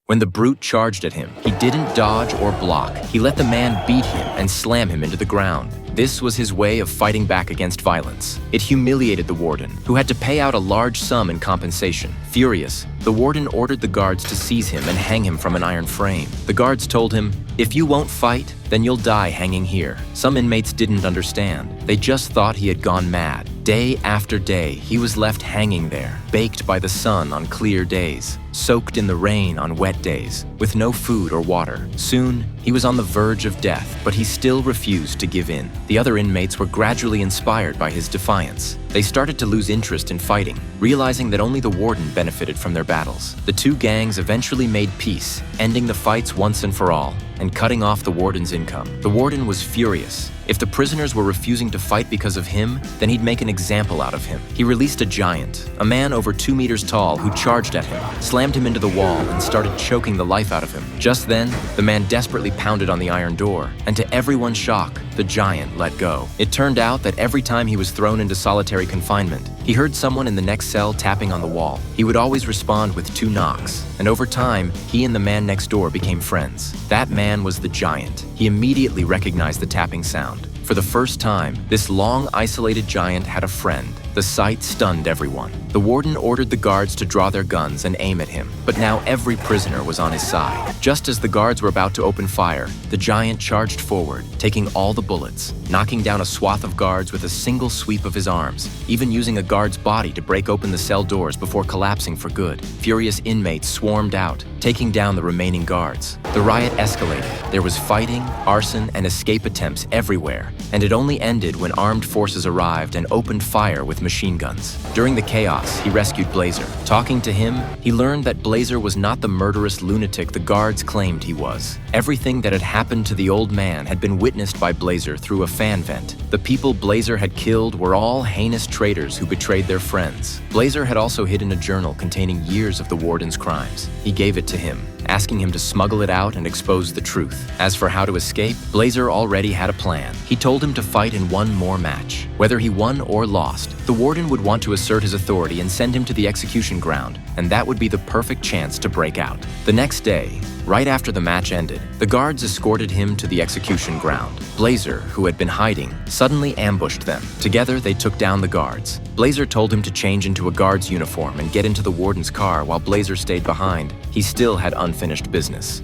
When the brute charged at him, he didn't dodge or block. He let the man beat him and slam him into the ground. This was his way of fighting back against violence. It humiliated the warden, who had to pay out a large sum in compensation. Furious, the warden ordered the guards to seize him and hang him from an iron frame. The guards told him, "If you won't fight, then you'll die hanging here." Some inmates didn't understand. They just thought he had gone mad. Day after day, he was left hanging there, baked by the sun on clear days, soaked in the rain on wet days, with no food or water. Soon, he was on the verge of death, but he still refused to give in. The other inmates were gradually inspired by his defiance. They started to lose interest in fighting, realizing that only the warden benefited from their battles. The two gangs eventually made peace, ending the fights once and for all, and cutting off the warden's income. The warden was furious. If the prisoners were refusing to fight because of him, then he'd make an example out of him. He released a giant, a man over 2 meters tall who charged at him, slammed him into the wall, and started choking the life out of him. Just then, the man desperately pounded on the iron door, and to everyone's shock, the giant let go. It turned out that every time he was thrown into solitary confinement, he heard someone in the next cell tapping on the wall. He would always respond with 2 knocks, and over time, he and the man next door became friends. That man was the giant. He immediately recognized the tapping sound. For the first time, this long, isolated giant had a friend. The sight stunned everyone. The warden ordered the guards to draw their guns and aim at him, but now every prisoner was on his side. Just as the guards were about to open fire, the giant charged forward, taking all the bullets, knocking down a swath of guards with a single sweep of his arms, even using a guard's body to break open the cell doors before collapsing for good. Furious inmates swarmed out, taking down the remaining guards. The riot escalated. There was fighting, arson, and escape attempts everywhere, and it only ended when armed forces arrived and opened fire with machine guns. During the chaos, he rescued Blazer. Talking to him, he learned that Blazer was not the murderous lunatic the guards claimed he was. Everything that had happened to the old man had been witnessed by Blazer through a fan vent. The people Blazer had killed were all heinous traitors who betrayed their friends. Blazer had also hidden a journal containing years of the warden's crimes. He gave it to him, asking him to smuggle it out and expose the truth. As for how to escape, Blazer already had a plan. He told him to fight in one more match. Whether he won or lost, the warden would want to assert his authority and send him to the execution ground, and that would be the perfect chance to break out. The next day, right after the match ended, the guards escorted him to the execution ground. Blazer, who had been hiding, suddenly ambushed them. Together, they took down the guards. Blazer told him to change into a guard's uniform and get into the warden's car while Blazer stayed behind. He still had unfinished business.